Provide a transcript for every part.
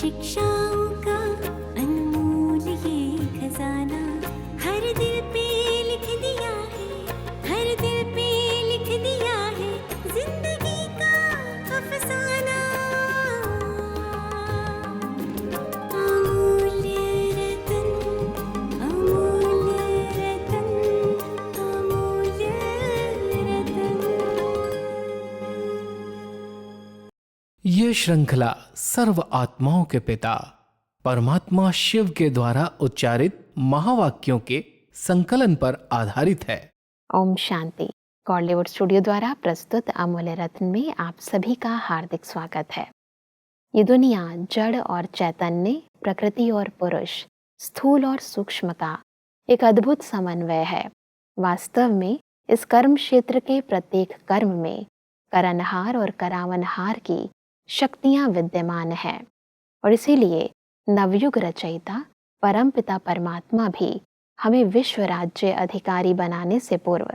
शिक्षाओं का अनमोल ये खजाना हर दिल पे लिख दिया है, हर दिल पे लिख दिया है जिंदगी का अफसाना। अमूल्य रतन, अमूल्य रतन, अमूल्य रतन। ये श्रृंखला सर्व आत्माओं के पिता परमात्मा शिव के द्वारा उच्चारित महावाक्यों के संकलन पर आधारित है। ओम शांति। कॉलीवुड स्टूडियो द्वारा प्रस्तुत अमूल्य रत्न में आप सभी का हार्दिक स्वागत है। ये दुनिया जड़ और चैतन्य, प्रकृति और पुरुष, स्थूल और सूक्ष्म का एक अद्भुत समन्वय है। वास्तव में इस कर्म क्षेत्र के प्रत्येक कर्म में करनहार और करावनहार की शक्तियां विद्यमान हैं और इसीलिए नवयुग रचयिता परमपिता परमात्मा भी हमें विश्व राज्य अधिकारी बनाने से पूर्व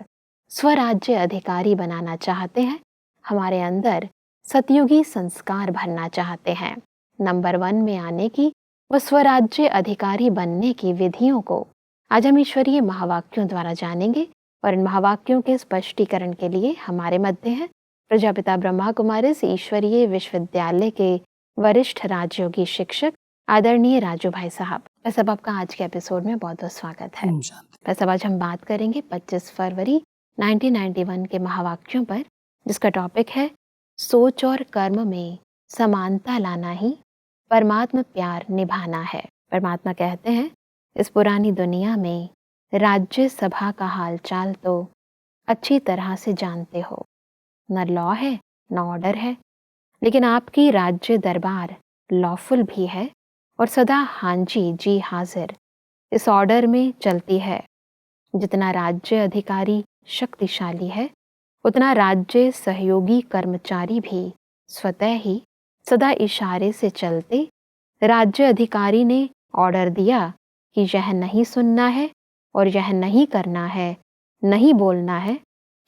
स्वराज्य अधिकारी बनाना चाहते हैं। हमारे अंदर सतयुगी संस्कार भरना चाहते हैं। नंबर 1 में आने की व स्वराज्य अधिकारी बनने की विधियों को आज हम ईश्वरीय महावाक्यों द्वारा जानेंगे और इन महावाक्यों के स्पष्टीकरण के लिए हमारे मध्य हैं प्रजापिता ब्रह्मा कुमारी ईश्वरीय विश्वविद्यालय के वरिष्ठ राजयोगी शिक्षक आदरणीय राजू भाई साहब। भाई साहब, आपका आज के एपिसोड में बहुत बहुत स्वागत है। भाई साहब, आज हम बात करेंगे 25 फरवरी 1991 के महावाक्यों पर, जिसका टॉपिक है सोच और कर्म में समानता लाना ही परमात्मा प्यार निभाना है। परमात्मा कहते हैं, इस पुरानी दुनिया में राज्य सभा का हालचाल तो अच्छी तरह से जानते हो। न लॉ है न ऑर्डर है, लेकिन आपकी राज्य दरबार लॉफुल भी है और सदा हाँ जी हाजिर इस ऑर्डर में चलती है। जितना राज्य अधिकारी शक्तिशाली है, उतना राज्य सहयोगी कर्मचारी भी स्वतः ही सदा इशारे से चलते। राज्य अधिकारी ने ऑर्डर दिया कि यह नहीं सुनना है और यह नहीं करना है, नहीं बोलना है,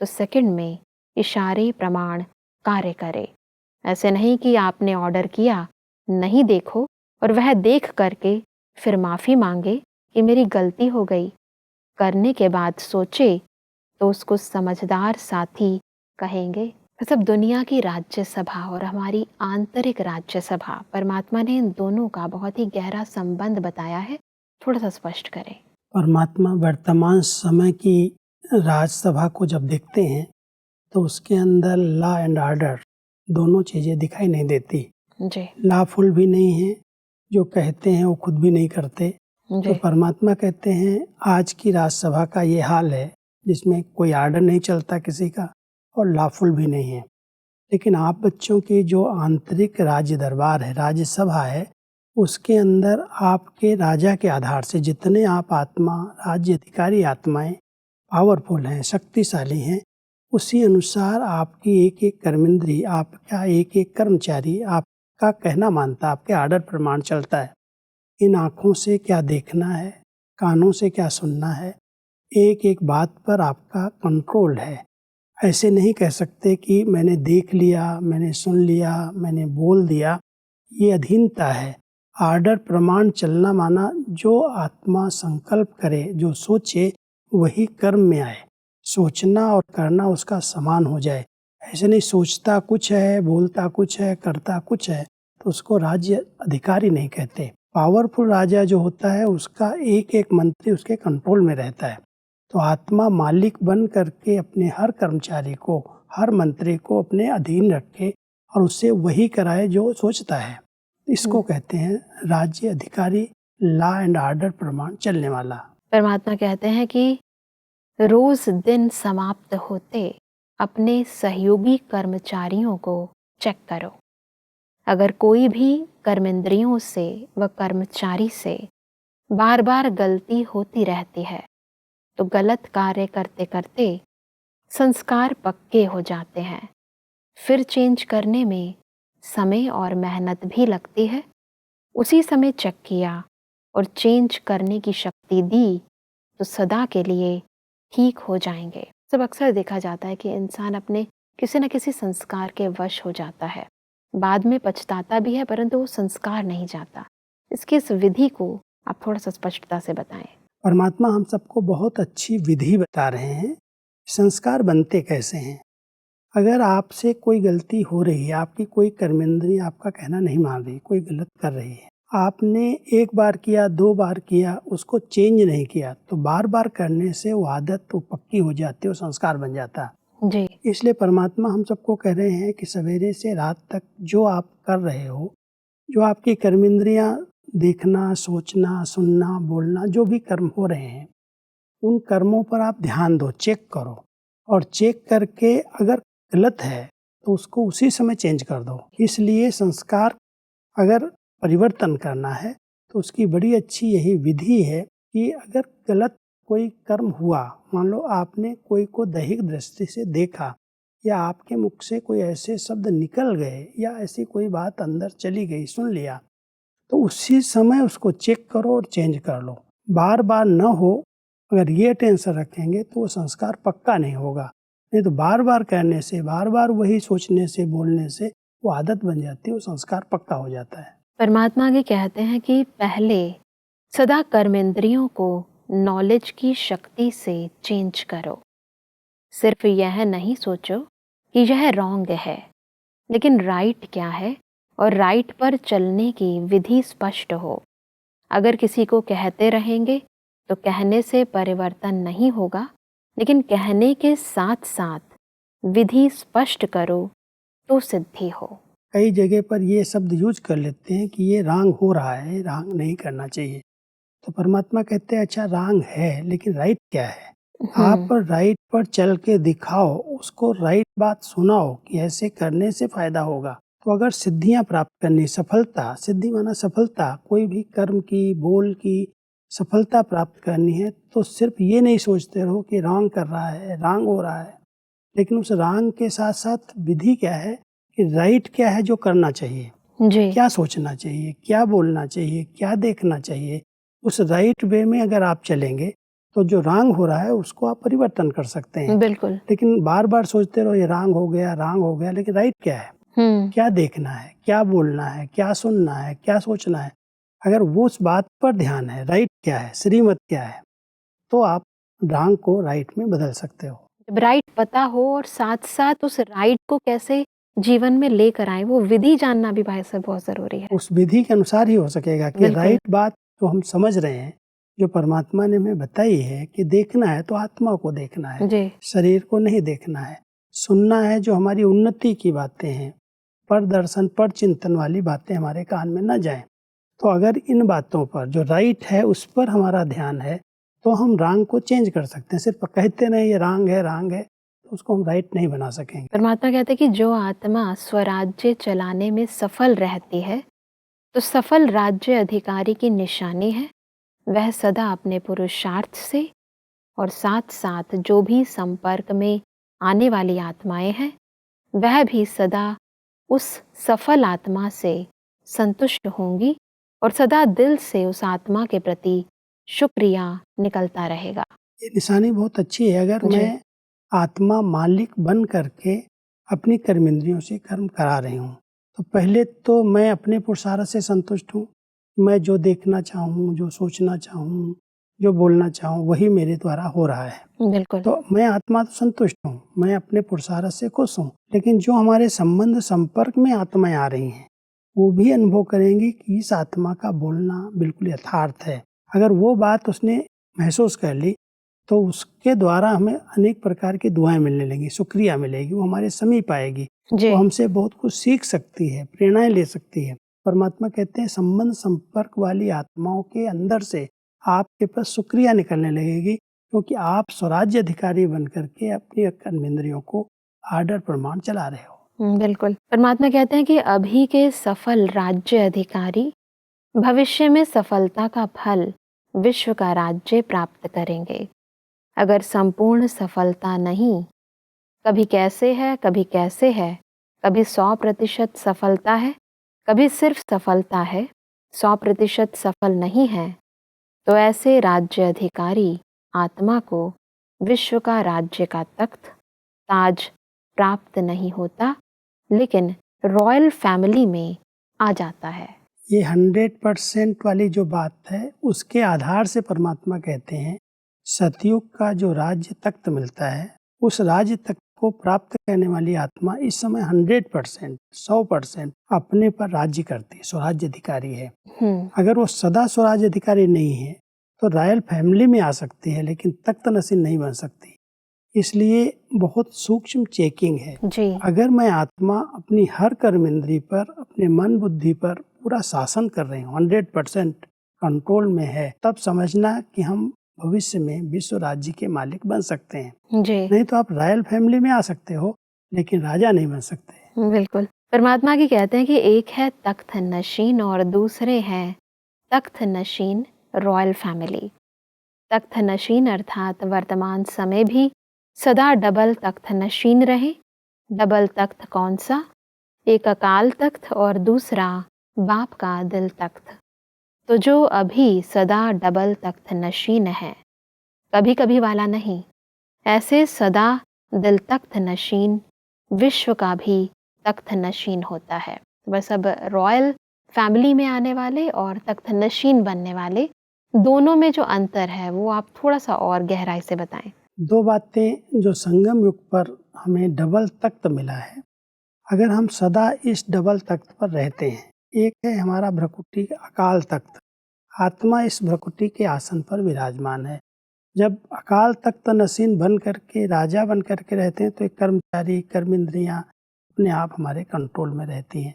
तो सेकंड में इशारे प्रमाण कार्य करे। ऐसे नहीं कि आपने ऑर्डर किया, नहीं देखो और वह देख करके फिर माफ़ी मांगे कि मेरी गलती हो गई। करने के बाद सोचे तो उसको समझदार साथी कहेंगे। सब दुनिया की राज्य सभा और हमारी आंतरिक राज्य सभा, परमात्मा ने इन दोनों का बहुत ही गहरा संबंध बताया है। थोड़ा सा स्पष्ट करें। परमात्मा वर्तमान समय की राजसभा को जब देखते हैं तो उसके अंदर लॉ एंड ऑर्डर दोनों चीज़ें दिखाई नहीं देती। जी लॉफुल भी नहीं है, जो कहते हैं वो खुद भी नहीं करते। तो परमात्मा कहते हैं आज की राजसभा का ये हाल है, जिसमें कोई ऑर्डर नहीं चलता किसी का और लॉफुल भी नहीं है। लेकिन आप बच्चों की जो आंतरिक राज्य दरबार है, राज्य सभा है, उसके अंदर आपके राजा के आधार से जितने आप आत्मा, राज्य अधिकारी आत्माएं पावरफुल हैं, शक्तिशाली हैं, उसी अनुसार आपकी एक एक कर्मेंद्री, आपका एक एक कर्मचारी आपका कहना मानता, आपके आर्डर प्रमाण चलता है। इन आँखों से क्या देखना है, कानों से क्या सुनना है, एक एक बात पर आपका कंट्रोल है। ऐसे नहीं कह सकते कि मैंने देख लिया, मैंने सुन लिया, मैंने बोल दिया। ये अधीनता है। आर्डर प्रमाण चलना माना जो आत्मा संकल्प करे, जो सोचे वही कर्म में आए। सोचना और करना उसका समान हो जाए। ऐसे नहीं सोचता कुछ है, बोलता कुछ है, करता कुछ है, तो उसको राज्य अधिकारी नहीं कहते। पावरफुल राजा जो होता है उसका एक एक मंत्री उसके कंट्रोल में रहता है। तो आत्मा मालिक बन करके अपने हर कर्मचारी को, हर मंत्री को अपने अधीन रखे और उससे वही कराए जो सोचता है। इसको कहते हैं राज्य अधिकारी, लॉ एंड ऑर्डर प्रमाण चलने वाला। परमात्मा कहते हैं कि रोज दिन समाप्त होते अपने सहयोगी कर्मचारियों को चेक करो। अगर कोई भी कर्मेंद्रियों से व कर्मचारी से बार बार गलती होती रहती है तो गलत कार्य करते करते संस्कार पक्के हो जाते हैं। फिर चेंज करने में समय और मेहनत भी लगती है। उसी समय चेक किया और चेंज करने की शक्ति दी तो सदा के लिए ठीक हो जाएंगे। सब अक्सर देखा जाता है कि इंसान अपने किसी न किसी संस्कार के वश हो जाता है। बाद में पछताता भी है, परंतु वो संस्कार नहीं जाता। इसकी इस विधि को आप थोड़ा सा स्पष्टता से बताएं। परमात्मा हम सबको बहुत अच्छी विधि बता रहे हैं, संस्कार बनते कैसे हैं। अगर आपसे कोई गलती हो रही है, आपकी कोई कर्मेंद्रिय आपका कहना नहीं मान रही, कोई गलत कर रही है, आपने एक बार किया, 2 बार किया, उसको चेंज नहीं किया, तो बार बार करने से वो आदत तो पक्की हो जाती है, वो संस्कार बन जाता है। जी। इसलिए परमात्मा हम सबको कह रहे हैं कि सवेरे से रात तक जो आप कर रहे हो, जो आपकी कर्मेंद्रियां देखना, सोचना, सुनना, बोलना, जो भी कर्म हो रहे हैं, उन कर्मों पर आप ध्यान दो, चेक करो, और चेक करके अगर गलत है तो उसको उसी समय चेंज कर दो। इसलिए संस्कार अगर परिवर्तन करना है तो उसकी बड़ी अच्छी यही विधि है कि अगर गलत कोई कर्म हुआ, मान लो आपने कोई को दैहिक दृष्टि से देखा, या आपके मुख से कोई ऐसे शब्द निकल गए, या ऐसी कोई बात अंदर चली गई, सुन लिया, तो उसी समय उसको चेक करो और चेंज कर लो। बार बार न हो, अगर ये टेंशन रखेंगे तो वो संस्कार पक्का नहीं होगा। नहीं तो बार बार करने से, बार बार वही सोचने से, बोलने से वो आदत बन जाती है, वो संस्कार पक्का हो जाता है। परमात्मा आगे कहते हैं कि पहले सदा कर्मेंद्रियों को नॉलेज की शक्ति से चेंज करो। सिर्फ यह नहीं सोचो कि यह रॉन्ग है, लेकिन राइट क्या है और राइट पर चलने की विधि स्पष्ट हो। अगर किसी को कहते रहेंगे तो कहने से परिवर्तन नहीं होगा, लेकिन कहने के साथ साथ विधि स्पष्ट करो तो सिद्धि हो। कई जगह पर ये शब्द यूज कर लेते हैं कि ये रांग हो रहा है, रांग नहीं करना चाहिए। तो परमात्मा कहते हैं अच्छा रांग है, लेकिन राइट क्या है। आप राइट पर चल के दिखाओ, उसको राइट बात सुनाओ कि ऐसे करने से फायदा होगा। तो अगर सिद्धियां प्राप्त करनी, सफलता, सिद्धि माना सफलता, कोई भी कर्म की, बोल की सफलता प्राप्त करनी है, तो सिर्फ ये नहीं सोचते रहो कि रांग कर रहा है, रांग हो रहा है, लेकिन उस रांग के साथ साथ विधि क्या है कि राइट क्या है जो करना चाहिए। जी। क्या सोचना चाहिए, क्या बोलना चाहिए, क्या देखना चाहिए, उस राइट वे में अगर आप चलेंगे तो जो रांग हो रहा है उसको आप परिवर्तन कर सकते हैं। बिल्कुल। लेकिन बार बार सोचते रहो ये रांग हो गया, रांग हो गया, लेकिन राइट क्या है, क्या देखना है, क्या बोलना है, क्या सुनना है, क्या सोचना है। अगर वो उस बात पर ध्यान है, राइट क्या है, श्रीमत क्या है, तो आप रांग को राइट में बदल सकते हो। जब राइट पता हो और साथ साथ उस राइट को कैसे जीवन में लेकर आए, वो विधि जानना भी भाई साहब बहुत जरूरी है। उस विधि के अनुसार ही हो सकेगा कि राइट बात जो हम समझ रहे हैं, जो परमात्मा ने हमें बताई है कि देखना है तो आत्मा को देखना है, जी। शरीर को नहीं देखना है। सुनना है जो हमारी उन्नति की बातें हैं, पर दर्शन, पर चिंतन वाली बातें हमारे कान में न जाएं। तो अगर इन बातों पर जो राइट है उस पर हमारा ध्यान है तो हम रांग को चेंज कर सकते हैं। सिर्फ कहते नहीं ये रांग है, रांग है, तो उसको हम राइट नहीं बना सकेंगे। परमात्मा कहते हैं कि जो आत्मा स्वराज्य चलाने में सफल रहती है तो सफल राज्य अधिकारी की निशानी है, वह सदा अपने पुरुषार्थ से और साथ साथ जो भी संपर्क में आने वाली आत्माएं हैं वह भी सदा उस सफल आत्मा से संतुष्ट होंगी और सदा दिल से उस आत्मा के प्रति शुक्रिया निकलता रहेगा। ये निशानी बहुत अच्छी है। अगर मैं आत्मा मालिक बन करके अपनी कर्मेंद्रियों से कर्म करा रही हूँ तो पहले तो मैं अपने पुरुषार्थ से संतुष्ट हूँ। मैं जो देखना चाहूँ, जो सोचना चाहूँ, जो बोलना चाहूँ, वही मेरे द्वारा हो रहा है। बिल्कुल। तो मैं आत्मा तो संतुष्ट हूँ, मैं अपने पुरुषार्थ से खुश हूँ। लेकिन जो हमारे संबंध संपर्क में आत्माएं आ रही हैं वो भी अनुभव करेंगी कि इस आत्मा का बोलना बिल्कुल यथार्थ है। अगर वो बात उसने महसूस कर ली तो उसके द्वारा हमें अनेक प्रकार की दुआएं मिलने लगेंगी, शुक्रिया मिलेगी, वो हमारे समीप आएगी, वो हमसे बहुत कुछ सीख सकती है, प्रेरणाएं ले सकती है। परमात्मा कहते हैं संबंध संपर्क वाली आत्माओं के अंदर से आपके पास शुक्रिया निकलने लगेगी, क्योंकि आप स्वराज्य अधिकारी बन करके अपनी कर्मेंद्रियों को आर्डर प्रमाण चला रहे हो। बिल्कुल। परमात्मा कहते हैं कि अभी के सफल राज्य अधिकारी भविष्य में सफलता का फल विश्व का राज्य प्राप्त करेंगे। अगर संपूर्ण सफलता नहीं, कभी कैसे है, कभी कैसे है, कभी 100% सफलता है, कभी सिर्फ सफलता है, 100% सफल नहीं है, तो ऐसे राज्य अधिकारी आत्मा को विश्व का राज्य का तख्त ताज प्राप्त नहीं होता, लेकिन रॉयल फैमिली में आ जाता है। ये 100% वाली जो बात है, उसके आधार से परमात्मा कहते हैं सतयुग का जो राज्य तख्त मिलता है, उस राज्य तख्त को प्राप्त करने वाली आत्मा इस समय 100%, 100% अपने पर राज्य करती है, स्वराज्य अधिकारी है। अगर वो सदा स्वराज्य अधिकारी नहीं है तो रॉयल फैमिली में आ सकती है, लेकिन तख्त नसीब नहीं बन सकती। इसलिए बहुत सूक्ष्म चेकिंग है जी। अगर मैं आत्मा अपनी हर कर्म इंद्री पर, अपने मन बुद्धि पर पूरा शासन कर रही हूँ, 100% कंट्रोल में है, तब समझना कि हम भविष्य में विश्व राज्य के मालिक बन सकते हैं। जी। नहीं तो आप रॉयल फैमिली में आ सकते हो लेकिन राजा नहीं बन सकते। बिल्कुल। परमात्मा की कहते हैं कि एक है तख्त नशीन और दूसरे हैं तख्त नशीन रॉयल फैमिली। तख्त नशीन अर्थात वर्तमान समय भी सदा डबल तख्त नशीन रहे। डबल तख्त कौन सा? एक अकाल तख्त और दूसरा बाप का दिल तख्त। तो जो अभी सदा डबल तख्त नशीन है, कभी कभी वाला नहीं, ऐसे सदा दिल तख्त नशीन विश्व का भी तख्त नशीन होता है। बस अब रॉयल फैमिली में आने वाले और तख्त नशीन बनने वाले दोनों में जो अंतर है वो आप थोड़ा सा और गहराई से बताएं। दो बातें जो संगम युग पर हमें डबल तख्त मिला है, अगर हम सदा इस डबल तख्त पर रहते हैं, एक है हमारा भ्रकुटी अकाल तख्त, आत्मा इस भ्रकुटी के आसन पर विराजमान है। जब अकाल तख्त नसीन बन करके, राजा बन करके रहते हैं तो एक कर्मचारी, कर्म इंद्रियां अपने आप हमारे कंट्रोल में रहती हैं।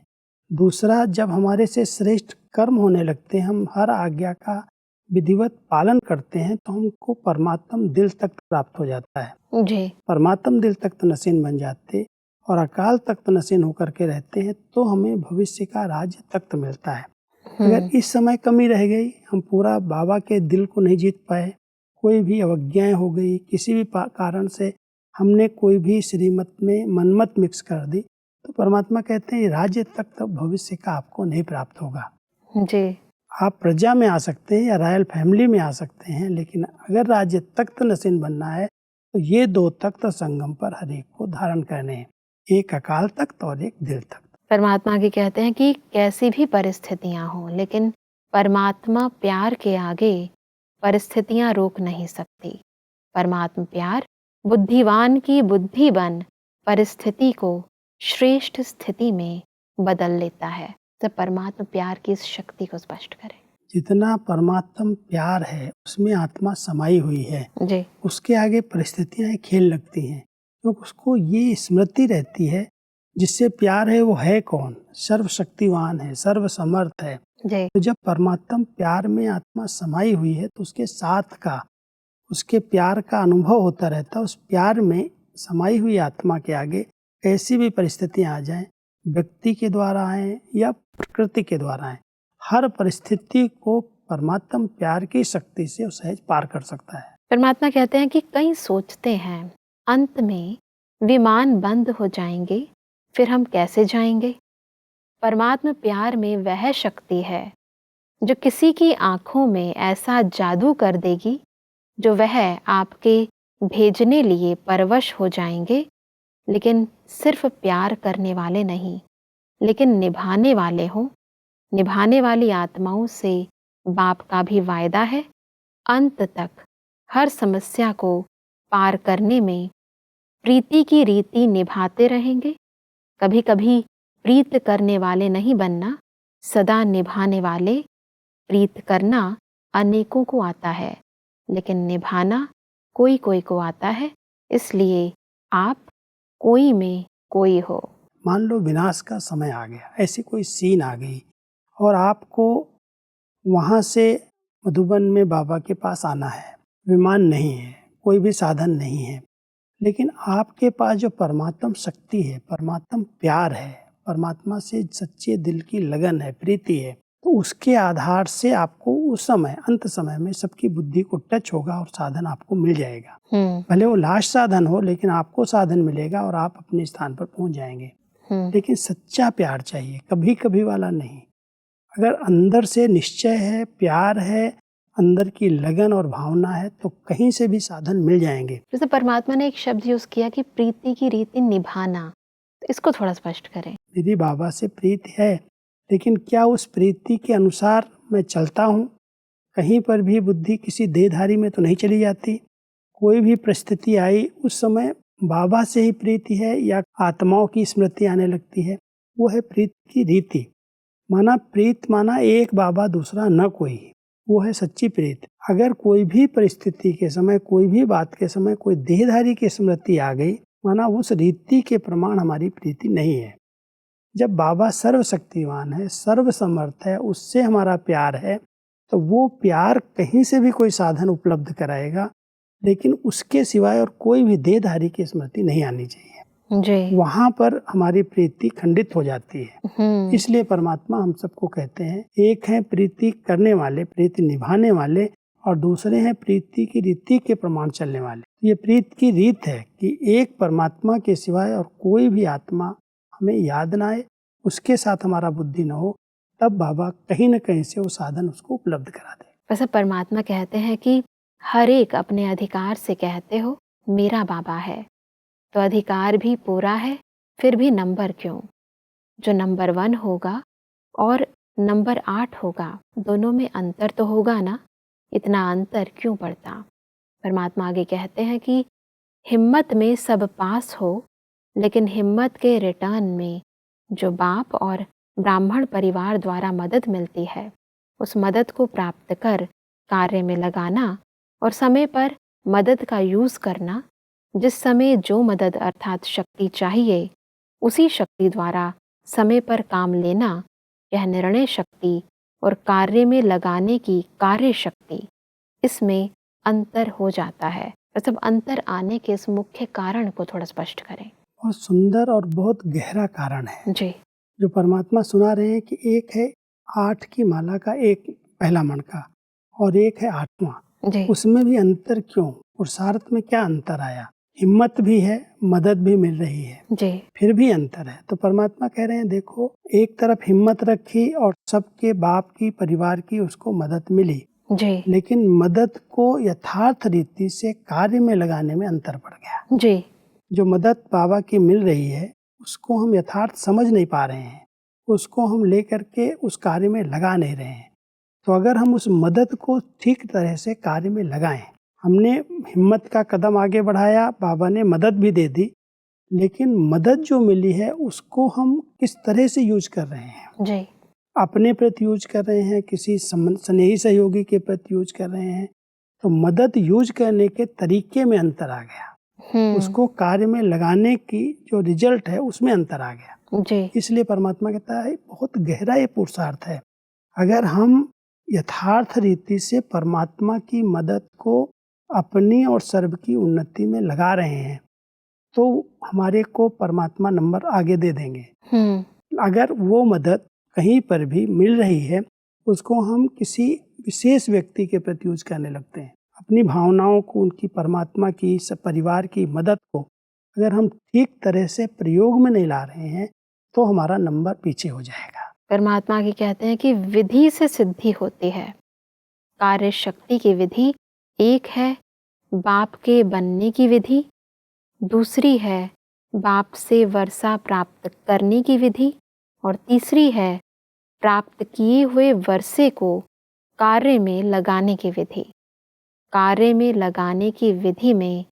दूसरा, जब हमारे से श्रेष्ठ कर्म होने लगते हैं, हम हर आज्ञा का विधिवत पालन करते हैं, तो हमको परमात्म दिल तख्त प्राप्त हो जाता है। जी। परमात्म दिल तख्त नसीन बन जाते और अकाल तख्त नसीन होकर के रहते हैं तो हमें भविष्य का राज्य तख्त मिलता है। अगर इस समय कमी रह गई, हम पूरा बाबा के दिल को नहीं जीत पाए, कोई भी अवज्ञाएं हो गई, किसी भी कारण से हमने कोई भी श्रीमत में मनमत मिक्स कर दी, तो परमात्मा कहते हैं राज्य तख्त भविष्य का आपको नहीं प्राप्त होगा। जी। आप प्रजा में आ सकते हैं या रॉयल फैमिली में आ सकते हैं, लेकिन अगर राज्य तख्त नसीन बनना है तो ये दो तख्त संगम पर हर एक को धारण करने हैं, एक अकाल तख्त और एक दिल तख्त। परमात्मा की कहते हैं कि कैसी भी परिस्थितियां हों, लेकिन परमात्मा प्यार के आगे परिस्थितियां रोक नहीं सकती। परमात्मा प्यार बुद्धिवान की बुद्धि बन परिस्थिति को श्रेष्ठ स्थिति में बदल लेता है। तो परमात्मा प्यार की इस शक्ति को स्पष्ट करें। जितना परमात्म प्यार है उसमें आत्मा समाई हुई है जी। उसके आगे परिस्थितियां खेल लगती हैं, क्योंकि उसको ये स्मृति रहती है जिससे प्यार है वो है कौन, सर्वशक्तिवान है, सर्वसमर्थ है। जी। तो जब परमात्म प्यार में आत्मा समाई हुई है तो उसके साथ का, उसके प्यार का अनुभव होता रहता है। उस प्यार में समाई हुई आत्मा के आगे कैसी भी परिस्थितियां आ जाएं, व्यक्ति के द्वारा आए या प्रकृति के द्वारा आए, हर परिस्थिति को परमात्म प्यार की शक्ति से वो सहज पार कर सकता है। परमात्मा कहते हैं कि कई सोचते हैं अंत में विमान बंद हो जाएंगे, फिर हम कैसे जाएंगे। परमात्मा प्यार में वह शक्ति है जो किसी की आंखों में ऐसा जादू कर देगी जो वह आपके भेजने लिए परवश हो जाएंगे, लेकिन सिर्फ प्यार करने वाले नहीं, लेकिन निभाने वाले हों। निभाने वाली आत्माओं से बाप का भी वायदा है, अंत तक हर समस्या को पार करने में प्रीति की रीति निभाते रहेंगे। कभी कभी प्रीत करने वाले नहीं बनना, सदा निभाने वाले। प्रीत करना अनेकों को आता है, लेकिन निभाना कोई कोई को आता है। इसलिए आप कोई में कोई हो। मान लो विनाश का समय आ गया, ऐसी कोई सीन आ गई और आपको वहाँ से मधुबन में बाबा के पास आना है, विमान नहीं है, कोई भी साधन नहीं है, लेकिन आपके पास जो परमात्म शक्ति है, परमात्म प्यार है, परमात्मा से सच्चे दिल की लगन है, प्रीति है, तो उसके आधार से आपको उस समय, अंत समय में सबकी बुद्धि को टच होगा और साधन आपको मिल जाएगा। भले वो लास्ट साधन हो, लेकिन आपको साधन मिलेगा और आप अपने स्थान पर पहुंच जाएंगे। लेकिन सच्चा प्यार चाहिए, कभी कभी वाला नहीं। अगर अंदर से निश्चय है, प्यार है, अंदर की लगन और भावना है, तो कहीं से भी साधन मिल जाएंगे। जैसे परमात्मा ने एक शब्द यूज किया कि प्रीति की रीति निभाना, तो इसको थोड़ा स्पष्ट करें। मेरी बाबा से प्रीति है, लेकिन क्या उस प्रीति के अनुसार मैं चलता हूँ? कहीं पर भी बुद्धि किसी देहधारी में तो नहीं चली जाती। कोई भी परिस्थिति आई उस समय बाबा से ही प्रीति है या आत्माओं की स्मृति आने लगती है? वो है प्रीत की रीति। माना प्रीत माना एक बाबा दूसरा न कोई, वो है सच्ची प्रीत। अगर कोई भी परिस्थिति के समय, कोई भी बात के समय कोई देहधारी की स्मृति आ गई, माना उस रीति के प्रमाण हमारी प्रीति नहीं है। जब बाबा सर्वशक्तिवान है, सर्वसमर्थ है, उससे हमारा प्यार है, तो वो प्यार कहीं से भी कोई साधन उपलब्ध कराएगा, लेकिन उसके सिवाय और कोई भी देहधारी की स्मृति नहीं आनी चाहिए जी। वहां पर हमारी प्रीति खंडित हो जाती है। इसलिए परमात्मा हम सबको कहते हैं, एक है प्रीति करने वाले, प्रीति निभाने वाले, और दूसरे हैं प्रीति की रीति के प्रमाण चलने वाले। ये प्रीति की रीत है कि एक परमात्मा के सिवाय और कोई भी आत्मा हमें याद ना आए, उसके साथ हमारा बुद्धि न हो, तब बाबा कहीं न कहीं से वो साधन उसको उपलब्ध करा दे। वैसे परमात्मा कहते हैं कि हर एक अपने अधिकार से कहते हो मेरा बाबा है, तो अधिकार भी पूरा है, फिर भी नंबर क्यों? जो नंबर 1 होगा और नंबर 8 होगा, दोनों में अंतर तो होगा ना, इतना अंतर क्यों पड़ता? परमात्मा आगे कहते हैं कि हिम्मत में सब पास हो, लेकिन हिम्मत के रिटर्न में जो बाप और ब्राह्मण परिवार द्वारा मदद मिलती है, उस मदद को प्राप्त कर कार्य में लगाना और समय पर मदद का यूज़ करना। जिस समय जो मदद अर्थात शक्ति चाहिए, उसी शक्ति द्वारा समय पर काम लेना, यह निर्णय शक्ति और कार्य में लगाने की कार्य शक्ति, इसमें अंतर हो जाता है। मतलब अंतर आने के इस मुख्य कारण को थोड़ा स्पष्ट करें। बहुत सुंदर और बहुत गहरा कारण है जी। जो परमात्मा सुना रहे हैं कि एक है 8 की माला का एक पहला मणका और एक है 8वां। जी। उसमें भी अंतर क्यों? पुरुषार्थ में क्या अंतर आया? हिम्मत भी है, मदद भी मिल रही है, जी। फिर भी अंतर है। तो परमात्मा कह रहे हैं, देखो, एक तरफ हिम्मत रखी और सबके बाप की, परिवार की उसको मदद मिली, जी। लेकिन मदद को यथार्थ रीति से कार्य में लगाने में अंतर पड़ गया। जी। जो मदद बाबा की मिल रही है उसको हम यथार्थ समझ नहीं पा रहे हैं, उसको हम लेकर के उस कार्य में लगा नहीं रहे हैं। तो अगर हम उस मदद को ठीक तरह से कार्य में लगाएं, हमने हिम्मत का कदम आगे बढ़ाया, बाबा ने मदद भी दे दी, लेकिन मदद जो मिली है उसको हम किस तरह से यूज कर रहे हैं? जी। अपने प्रति यूज कर रहे हैं, किसी स्नेही सहयोगी के प्रति यूज कर रहे हैं, तो मदद यूज करने के तरीके में अंतर आ गया। उसको कार्य में लगाने की जो रिजल्ट है उसमें अंतर आ गया। जी। इसलिए परमात्मा कहता है बहुत गहरा ये पुरुषार्थ है। अगर हम यथार्थ रीति से परमात्मा की मदद को अपनी और सर्व की उन्नति में लगा रहे हैं, तो हमारे को परमात्मा नंबर आगे दे देंगे। अगर वो मदद कहीं पर भी मिल रही है, उसको हम किसी विशेष व्यक्ति के प्रति यूज करने लगते हैं, अपनी भावनाओं को, उनकी, परमात्मा की, सब परिवार की मदद को अगर हम ठीक तरह से प्रयोग में नहीं ला रहे हैं, तो हमारा नंबर पीछे हो जाएगा। परमात्मा की कहते हैं कि विधि से सिद्धि होती है। कार्य शक्ति की विधि एक है बाप के बनने की विधि, दूसरी है बाप से वर्षा प्राप्त करने की विधि, और तीसरी है प्राप्त किए हुए वर्षे को कार्य में लगाने की विधि। कार्य में लगाने की विधि में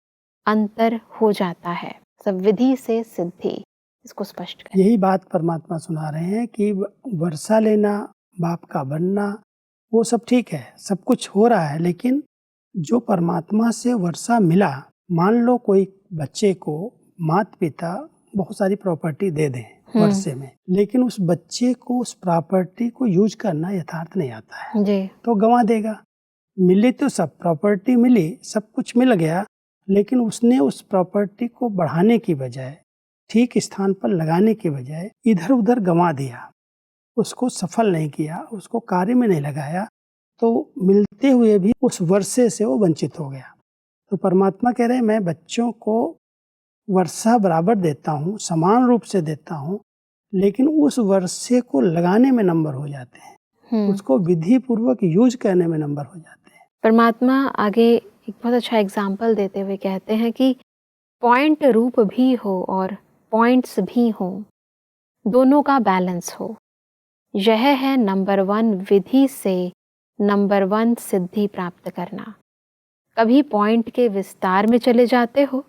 अंतर हो जाता है। सब विधि से सिद्धि, इसको स्पष्ट करें। यही बात परमात्मा सुना रहे हैं कि वर्षा लेना, बाप का बनना, वो सब ठीक है, सब कुछ हो रहा है, लेकिन जो परमात्मा से वर्षा मिला, मान लो कोई बच्चे को माता पिता बहुत सारी प्रॉपर्टी दे दें वर्षे में, लेकिन उस बच्चे को उस प्रॉपर्टी को यूज करना यथार्थ नहीं आता है जी। तो गंवा देगा। मिली तो सब प्रॉपर्टी मिली, सब कुछ मिल गया, लेकिन उसने उस प्रॉपर्टी को बढ़ाने की बजाय, ठीक स्थान पर लगाने की बजाय इधर उधर गंवा दिया, उसको सफल नहीं किया, उसको कार्य में नहीं लगाया, तो मिलते हुए भी उस वर्षे से वो वंचित हो गया। तो परमात्मा कह रहे हैं, मैं बच्चों को वर्षा बराबर देता हूँ, समान रूप से देता हूँ, लेकिन उस वर्षे को लगाने में नंबर हो जाते हैं, उसको विधि पूर्वक यूज करने में नंबर हो जाते हैं। परमात्मा आगे एक बहुत अच्छा एग्जाम्पल देते हुए कहते हैं कि पॉइंट रूप भी हो और पॉइंट्स भी हों, दोनों का बैलेंस हो। यह है नंबर 1 विधि से नंबर 1 सिद्धि प्राप्त करना। कभी पॉइंट के विस्तार में चले जाते हो,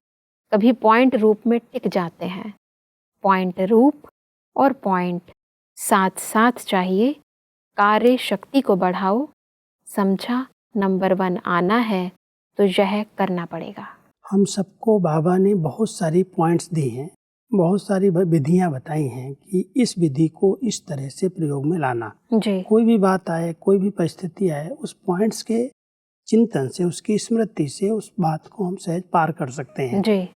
कभी पॉइंट रूप में टिक जाते हैं। पॉइंट रूप और पॉइंट साथ साथ चाहिए। कार्य शक्ति को बढ़ाओ। समझा, नंबर 1 आना है तो यह करना पड़ेगा। हम सबको बाबा ने बहुत सारी पॉइंट्स दी हैं, बहुत सारी विधियां बताई हैं कि इस विधि को इस तरह से प्रयोग में लाना। जी। कोई भी बात आए, कोई भी परिस्थिति आए, उस पॉइंट्स के चिंतन से, उसकी स्मृति से उस बात को हम सहज पार कर सकते हैं। जी।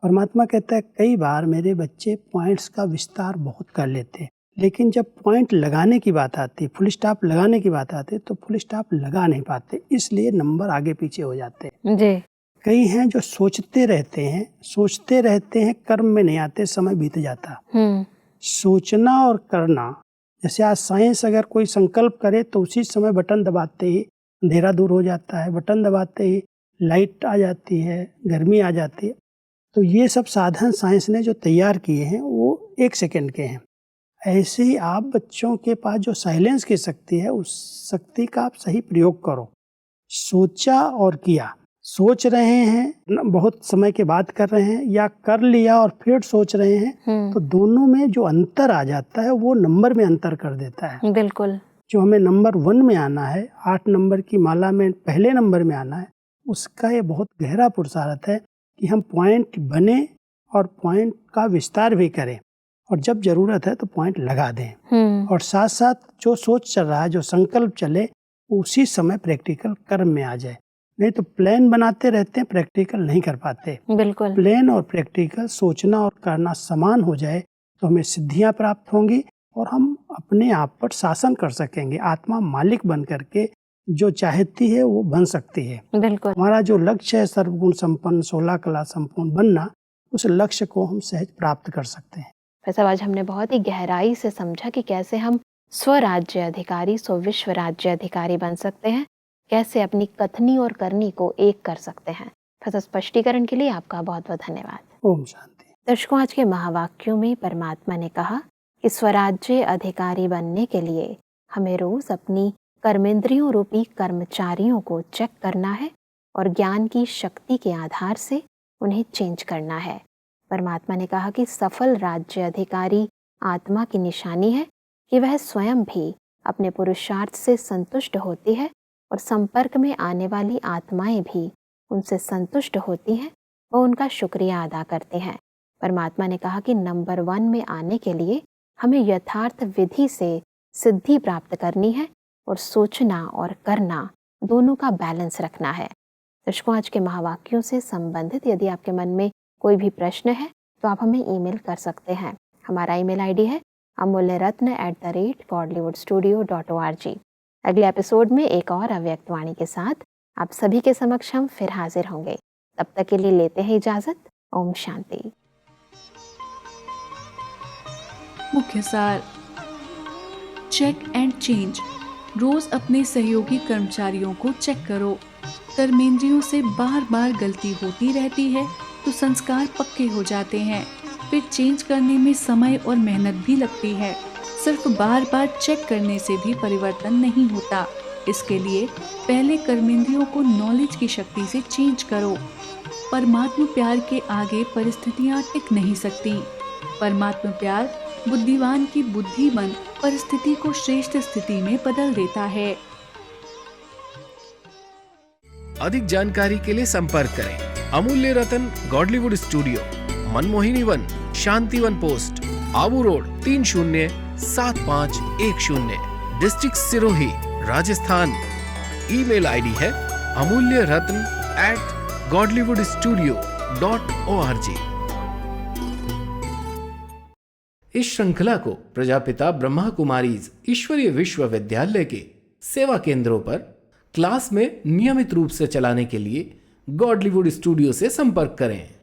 परमात्मा कहता है कई बार मेरे बच्चे पॉइंट्स का विस्तार बहुत कर लेते, लेकिन जब पॉइंट लगाने की बात आती, फुल स्टॉप लगाने की बात आती, तो फुल स्टॉप लगा नहीं पाते, इसलिए नंबर आगे पीछे हो जाते। जी। कई हैं जो सोचते रहते हैं, कर्म में नहीं आते, समय बीत जाता। सोचना और करना, जैसे आज साइंस अगर कोई संकल्प करे तो उसी समय बटन दबाते ही अंधेरा दूर हो जाता है, बटन दबाते ही लाइट आ जाती है, गर्मी आ जाती है। तो ये सब साधन साइंस ने जो तैयार किए हैं वो 1 सेकंड के हैं। ऐसे ही आप बच्चों के पास जो साइलेंस की शक्ति है, उस शक्ति का आप सही प्रयोग करो। सोचा और किया, सोच रहे हैं बहुत समय के बाद कर रहे हैं, या कर लिया और फिर सोच रहे हैं, तो दोनों में जो अंतर आ जाता है वो नंबर में अंतर कर देता है। बिल्कुल। जो हमें नंबर 1 में आना है, 8 नंबर की माला में पहले नंबर में आना है, उसका ये बहुत गहरा पुरुषार्थ है कि हम पॉइंट बने और पॉइंट का विस्तार भी करें, और जब जरूरत है तो पॉइंट लगा दें। और साथ साथ जो सोच चल रहा है, जो संकल्प चले, उसी समय प्रैक्टिकल कर्म में आ जाए। नहीं तो प्लान बनाते रहते हैं, प्रैक्टिकल नहीं कर पाते। बिल्कुल। प्लान और प्रैक्टिकल, सोचना और करना समान हो जाए तो हमें सिद्धियां प्राप्त होंगी और हम अपने आप पर शासन कर सकेंगे। आत्मा मालिक बन करके जो चाहती है वो बन सकती है। बिल्कुल। हमारा जो लक्ष्य है सर्वगुण संपन्न 16 कला संपूर्ण बनना, उस लक्ष्य को हम सहज प्राप्त कर सकते हैं। वैसे आज हमने बहुत ही गहराई से समझा कि कैसे हम स्वराज्य अधिकारी विश्व राज्य अधिकारी बन सकते हैं, कैसे अपनी कथनी और करनी को एक कर सकते हैं। फिर स्पष्टीकरण के लिए आपका बहुत बहुत धन्यवाद। ओम शांति। दर्शकों, आज के महावाक्यों में परमात्मा ने कहा कि स्वराज्य अधिकारी बनने के लिए हमें रोज अपनी कर्मेंद्रियों रूपी कर्मचारियों को चेक करना है और ज्ञान की शक्ति के आधार से उन्हें चेंज करना है। परमात्मा ने कहा कि सफल राज्य अधिकारी आत्मा की निशानी है कि वह स्वयं भी अपने पुरुषार्थ से संतुष्ट होती है और संपर्क में आने वाली आत्माएं भी उनसे संतुष्ट होती हैं और उनका शुक्रिया अदा करते हैं। परमात्मा ने कहा कि नंबर 1 में आने के लिए हमें यथार्थ विधि से सिद्धि प्राप्त करनी है और सोचना और करना दोनों का बैलेंस रखना है। दर्शकों, आज के महावाक्यों से संबंधित यदि आपके मन में कोई भी प्रश्न है तो आप हमें ईमेल कर सकते हैं। हमारा ईमेल आईडी है amulyaratna@godlywoodstudio.org। अगले एपिसोड में एक और अव्यक्त वाणी के साथ आप सभी के समक्ष हम फिर हाजिर होंगे। तब तक के लिए लेते हैं इजाजत। ओम शांति। मुख्य सार। Check and change. रोज अपने सहयोगी कर्मचारियों को चेक करो। कर्मेंद्रियों से बार बार गलती होती रहती है तो संस्कार पक्के हो जाते हैं, फिर चेंज करने में समय और मेहनत भी लगती है। सिर्फ बार बार चेक करने से भी परिवर्तन नहीं होता। इसके लिए पहले कर्मेंद्रियों को नॉलेज की शक्ति से चेंज करो। परमात्मा प्यार के आगे परिस्थितियाँ टिक नहीं सकती। परमात्मा प्यार बुद्धिवान की बुद्धि बन परिस्थिति को श्रेष्ठ स्थिति में बदल देता है। अधिक जानकारी के लिए संपर्क करें Amulya Ratan Godlywood studio, Manmohini Van, Shantivan post, Abu road 307510, district Sirohi, Rajasthan. Email ID है amulyaratn@godlywoodstudio.org। इस श्रृंखला को प्रजापिता ब्रह्मा कुमारीज ईश्वरीय विश्वविद्यालय के सेवा केंद्रों पर क्लास में नियमित रूप से चलाने के लिए गॉडलीवुड स्टूडियो से संपर्क करें।